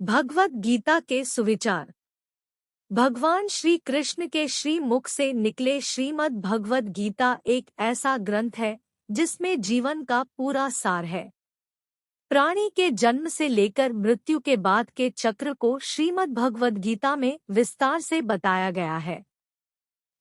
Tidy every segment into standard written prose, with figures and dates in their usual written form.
भगवद गीता के सुविचार। भगवान श्री कृष्ण के श्री मुख से निकले श्रीमद् भगवद गीता एक ऐसा ग्रंथ है जिसमें जीवन का पूरा सार है। प्राणी के जन्म से लेकर मृत्यु के बाद के चक्र को श्रीमद् भगवद गीता में विस्तार से बताया गया है।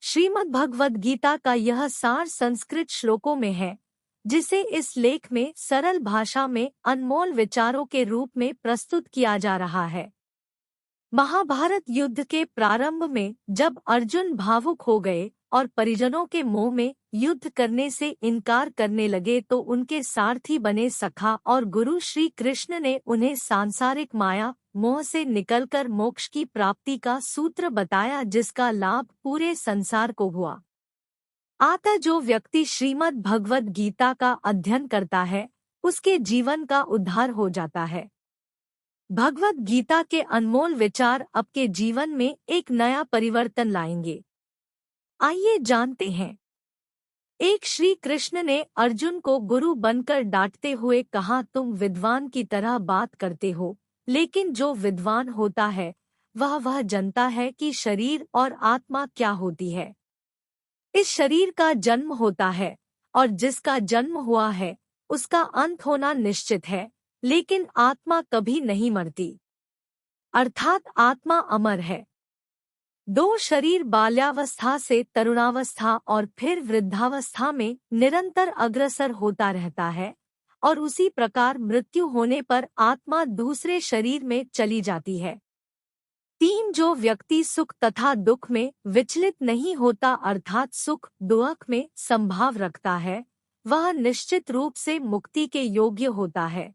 श्रीमद् भगवद गीता का यह सार संस्कृत श्लोकों में है, जिसे इस लेख में सरल भाषा में अनमोल विचारों के रूप में प्रस्तुत किया जा रहा है। महाभारत युद्ध के प्रारंभ में जब अर्जुन भावुक हो गए और परिजनों के मोह में युद्ध करने से इनकार करने लगे तो उनके सारथी बने सखा और गुरु श्री कृष्ण ने उन्हें सांसारिक माया मोह से निकलकर मोक्ष की प्राप्ति का सूत्र बताया, जिसका लाभ पूरे संसार को हुआ। अतः जो व्यक्ति श्रीमद् भगवद गीता का अध्ययन करता है उसके जीवन का उद्धार हो जाता है। भगवद गीता के अनमोल विचार आपके जीवन में एक नया परिवर्तन लाएंगे। आइए जानते हैं। एक श्री कृष्ण ने अर्जुन को गुरु बनकर डांटते हुए कहा, तुम विद्वान की तरह बात करते हो, लेकिन जो विद्वान होता है वह जानता है कि शरीर और आत्मा क्या होती है। इस शरीर का जन्म होता है और जिसका जन्म हुआ है उसका अंत होना निश्चित है, लेकिन आत्मा कभी नहीं मरती, अर्थात आत्मा अमर है। दो शरीर बाल्यावस्था से तरुणावस्था और फिर वृद्धावस्था में निरंतर अग्रसर होता रहता है और उसी प्रकार मृत्यु होने पर आत्मा दूसरे शरीर में चली जाती है। तीन, जो व्यक्ति सुख तथा दुख में विचलित नहीं होता अर्थात सुख दुख में संभाव रखता है, वह निश्चित रूप से मुक्ति के योग्य होता है।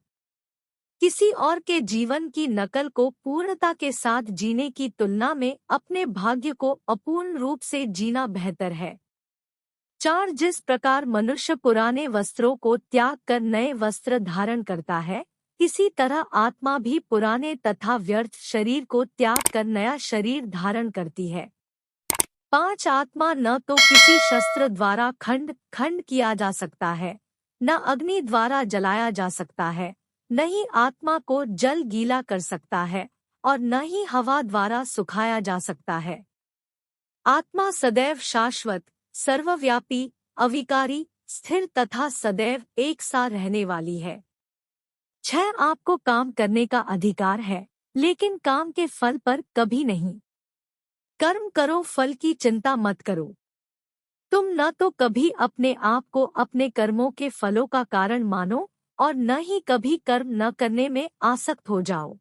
किसी और के जीवन की नकल को पूर्णता के साथ जीने की तुलना में अपने भाग्य को अपूर्ण रूप से जीना बेहतर है। 4, जिस प्रकार मनुष्य पुराने वस्त्रों को त्याग कर नए वस्त्र धारण करता है, इसी तरह आत्मा भी पुराने तथा व्यर्थ शरीर को त्याग कर नया शरीर धारण करती है। 5, आत्मा न तो किसी शस्त्र द्वारा खंड किया जा सकता है, न अग्नि द्वारा जलाया जा सकता है, न ही आत्मा को जल गीला कर सकता है और न ही हवा द्वारा सुखाया जा सकता है। आत्मा सदैव शाश्वत, सर्वव्यापी, अविकारी, स्थिर तथा सदैव एक सा रहने वाली है। 6, आपको काम करने का अधिकार है, लेकिन काम के फल पर कभी नहीं। कर्म करो, फल की चिंता मत करो। तुम न तो कभी अपने आप को अपने कर्मों के फलों का कारण मानो और न ही कभी कर्म न करने में आसक्त हो जाओ,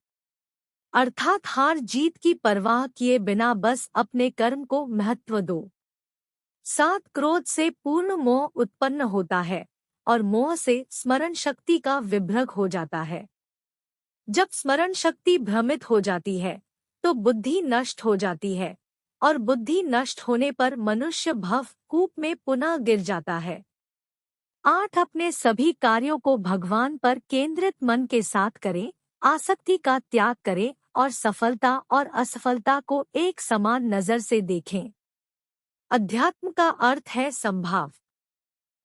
अर्थात हार जीत की परवाह किए बिना बस अपने कर्म को महत्व दो। 7, क्रोध से पूर्ण मोह उत्पन्न होता है और मोह से स्मरण शक्ति का विभ्रग हो जाता है। जब स्मरण शक्ति भ्रमित हो जाती है तो बुद्धि नष्ट हो जाती है और बुद्धि नष्ट होने पर मनुष्य भव कूप में पुनः गिर जाता है। 8, अपने सभी कार्यों को भगवान पर केंद्रित मन के साथ करें, आसक्ति का त्याग करें और सफलता और असफलता को एक समान नजर से देखें। अध्यात्म का अर्थ है संभाव।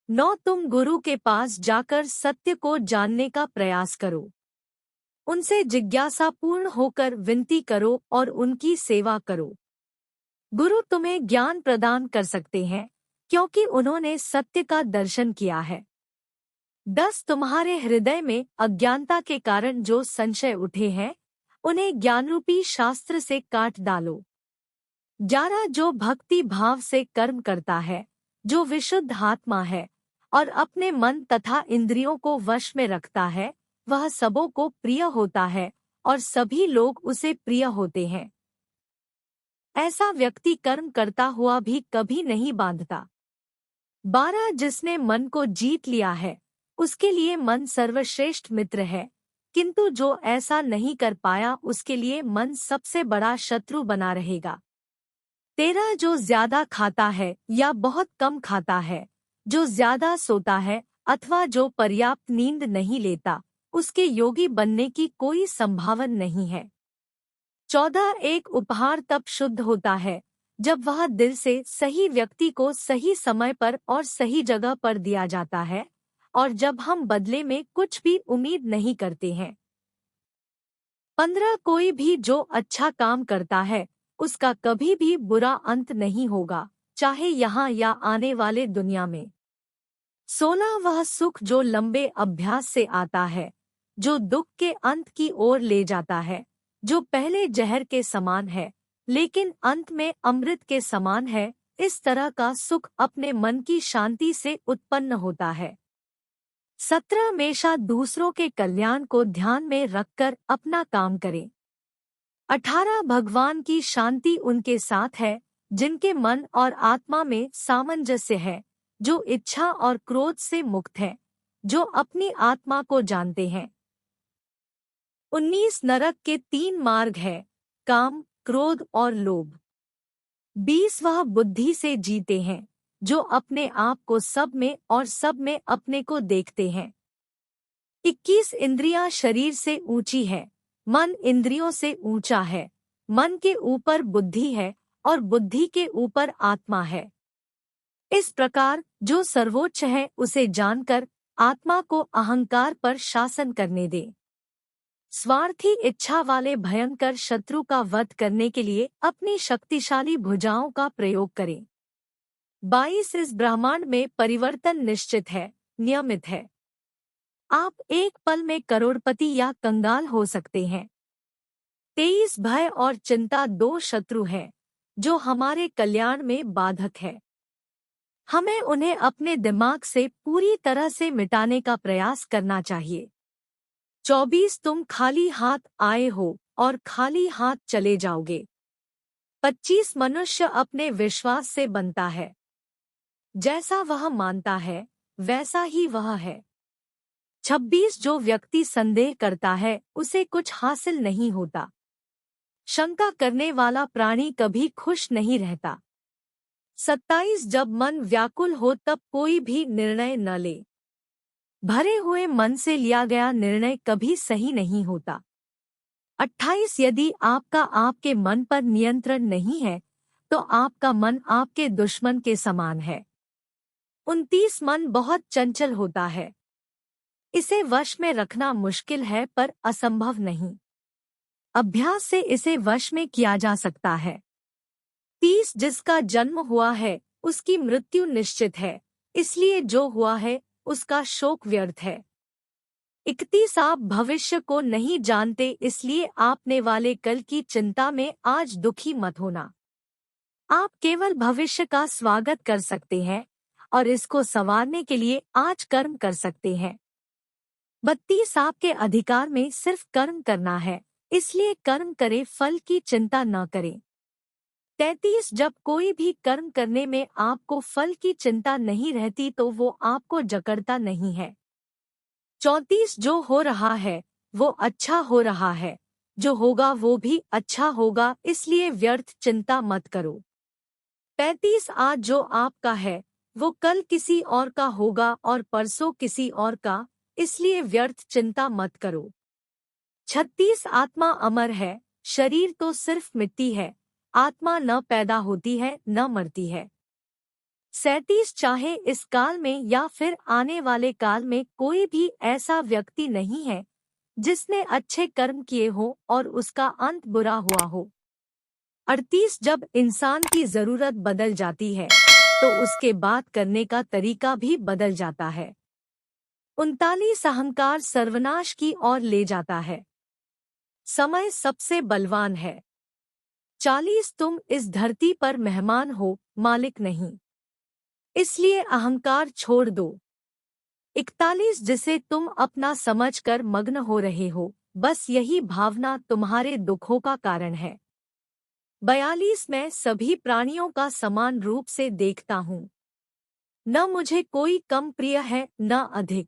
9, तुम गुरु के पास जाकर सत्य को जानने का प्रयास करो, उनसे जिज्ञासा पूर्ण होकर विनती करो और उनकी सेवा करो। गुरु तुम्हें ज्ञान प्रदान कर सकते हैं क्योंकि उन्होंने सत्य का दर्शन किया है। 10, तुम्हारे हृदय में अज्ञानता के कारण जो संशय उठे हैं उन्हें ज्ञानरूपी शास्त्र से काट डालो। 11, जो भक्ति भाव से कर्म करता है, जो विशुद्ध आत्मा है और अपने मन तथा इंद्रियों को वश में रखता है, वह सबों को प्रिय होता है और सभी लोग उसे प्रिय होते हैं। ऐसा व्यक्ति कर्म करता हुआ भी कभी नहीं बांधता। 12, जिसने मन को जीत लिया है उसके लिए मन सर्वश्रेष्ठ मित्र है, किंतु जो ऐसा नहीं कर पाया उसके लिए मन सबसे बड़ा शत्रु बना रहेगा। 13, जो ज्यादा खाता है या बहुत कम खाता है, जो ज्यादा सोता है अथवा जो पर्याप्त नींद नहीं लेता, उसके योगी बनने की कोई संभावना नहीं है। 14, एक उपहार तब शुद्ध होता है जब वह दिल से सही व्यक्ति को सही समय पर और सही जगह पर दिया जाता है और जब हम बदले में कुछ भी उम्मीद नहीं करते हैं। 15 कोई भी जो अच्छा काम करता है उसका कभी भी बुरा अंत नहीं होगा, चाहे यहाँ या आने वाले दुनिया में। 16 वह सुख जो लंबे अभ्यास से आता है, जो दुख के अंत की ओर ले जाता है, जो पहले जहर के समान है लेकिन अंत में अमृत के समान है। इस तरह का सुख अपने मन की शांति से उत्पन्न होता है। 17 हमेशा दूसरों के कल्याण को ध्यान में रखकर अपना काम करें। 18 भगवान की शांति उनके साथ है जिनके मन और आत्मा में सामंजस्य है, जो इच्छा और क्रोध से मुक्त है, जो अपनी आत्मा को जानते हैं। 19 नरक के 3 मार्ग है, काम, क्रोध और लोभ। 20 वह बुद्धि से जीते हैं जो अपने आप को सब में और सब में अपने को देखते हैं। 21 इंद्रियां शरीर से ऊंची है, मन इंद्रियों से ऊंचा है, मन के ऊपर बुद्धि है और बुद्धि के ऊपर आत्मा है। इस प्रकार जो सर्वोच्च है उसे जानकर आत्मा को अहंकार पर शासन करने दे। स्वार्थी इच्छा वाले भयंकर शत्रु का वध करने के लिए अपनी शक्तिशाली भुजाओं का प्रयोग करें। 22 इस ब्रह्मांड में परिवर्तन निश्चित है, नियमित है। आप एक पल में करोड़पति या कंगाल हो सकते हैं। 23 भय और चिंता 2 शत्रु हैं जो हमारे कल्याण में बाधक है। हमें उन्हें अपने दिमाग से पूरी तरह से मिटाने का प्रयास करना चाहिए। 24 तुम खाली हाथ आए हो और खाली हाथ चले जाओगे। 25 मनुष्य अपने विश्वास से बनता है, जैसा वह मानता है वैसा ही वह है। 26 जो व्यक्ति संदेह करता है उसे कुछ हासिल नहीं होता। शंका करने वाला प्राणी कभी खुश नहीं रहता। 27 जब मन व्याकुल हो तब कोई भी निर्णय न ले। भरे हुए मन से लिया गया निर्णय कभी सही नहीं होता। 28 यदि आपका आपके मन पर नियंत्रण नहीं है तो आपका मन आपके दुश्मन के समान है। 29 मन बहुत चंचल होता है, इसे वश में रखना मुश्किल है पर असंभव नहीं। अभ्यास से इसे वश में किया जा सकता है। 30 जिसका जन्म हुआ है उसकी मृत्यु निश्चित है, इसलिए जो हुआ है उसका शोक व्यर्थ है। 31 आप भविष्य को नहीं जानते, इसलिए आपने वाले कल की चिंता में आज दुखी मत होना। आप केवल भविष्य का स्वागत कर सकते हैं और इसको संवारने के लिए आज कर्म कर सकते हैं। 32 आपके अधिकार में सिर्फ कर्म करना है, इसलिए कर्म करें, फल की चिंता न करें। 33 जब कोई भी कर्म करने में आपको फल की चिंता नहीं रहती तो वो आपको जकड़ता नहीं है। 34 जो हो रहा है वो अच्छा हो रहा है, जो होगा वो भी अच्छा होगा, इसलिए व्यर्थ चिंता मत करो। 35 आज जो आपका है वो कल किसी और का होगा और परसों किसी और का, इसलिए व्यर्थ चिंता मत करो। 36 आत्मा अमर है, शरीर तो सिर्फ मिट्टी है, आत्मा न पैदा होती है न मरती है। 37 चाहे इस काल में या फिर आने वाले काल में कोई भी ऐसा व्यक्ति नहीं है जिसने अच्छे कर्म किए हो और उसका अंत बुरा हुआ हो। 38 जब इंसान की जरूरत बदल जाती है तो उसके बात करने का तरीका भी बदल जाता है। 39 अहंकार सर्वनाश की ओर ले जाता है। समय सबसे बलवान है। 40 तुम इस धरती पर मेहमान हो, मालिक नहीं, इसलिए अहंकार छोड़ दो। 41 जिसे तुम अपना समझकर मग्न हो रहे हो, बस यही भावना तुम्हारे दुखों का कारण है। 42 मैं सभी प्राणियों का समान रूप से देखता हूँ, न मुझे कोई कम प्रिय है न अधिक,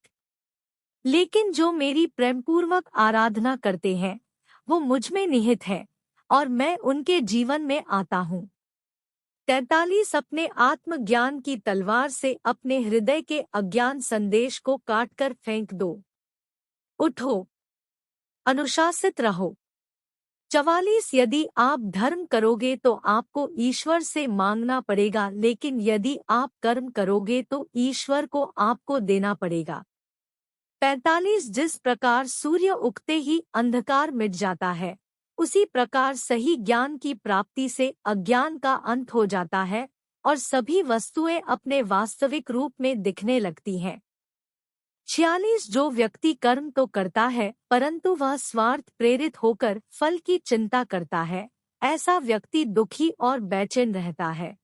लेकिन जो मेरी प्रेमपूर्वक आराधना करते हैं वो मुझ में निहित है और मैं उनके जीवन में आता हूँ। 43 अपने आत्मज्ञान की तलवार से अपने हृदय के अज्ञान संदेश को काटकर फेंक दो। उठो, अनुशासित रहो। 44 यदि आप धर्म करोगे तो आपको ईश्वर से मांगना पड़ेगा, लेकिन यदि आप कर्म करोगे तो ईश्वर को आपको देना पड़ेगा। 45 जिस प्रकार सूर्य उगते ही अंधकार मिट जाता है, उसी प्रकार सही ज्ञान की प्राप्ति से अज्ञान का अंत हो जाता है और सभी वस्तुएं अपने वास्तविक रूप में दिखने लगती हैं। 46 जो व्यक्ति कर्म तो करता है परंतु वह स्वार्थ प्रेरित होकर फल की चिंता करता है, ऐसा व्यक्ति दुखी और बेचैन रहता है,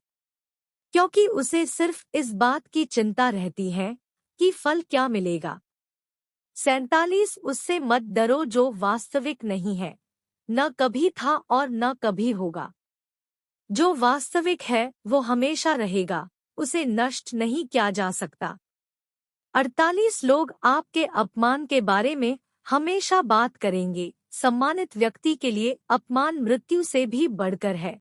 क्योंकि उसे सिर्फ इस बात की चिंता रहती है कि फल क्या मिलेगा। 47 उससे मत डरो जो वास्तविक नहीं है, न कभी था और न कभी होगा। जो वास्तविक है वो हमेशा रहेगा, उसे नष्ट नहीं किया जा सकता। 48 लोग आपके अपमान के बारे में हमेशा बात करेंगे। सम्मानित व्यक्ति के लिए अपमान मृत्यु से भी बढ़कर है।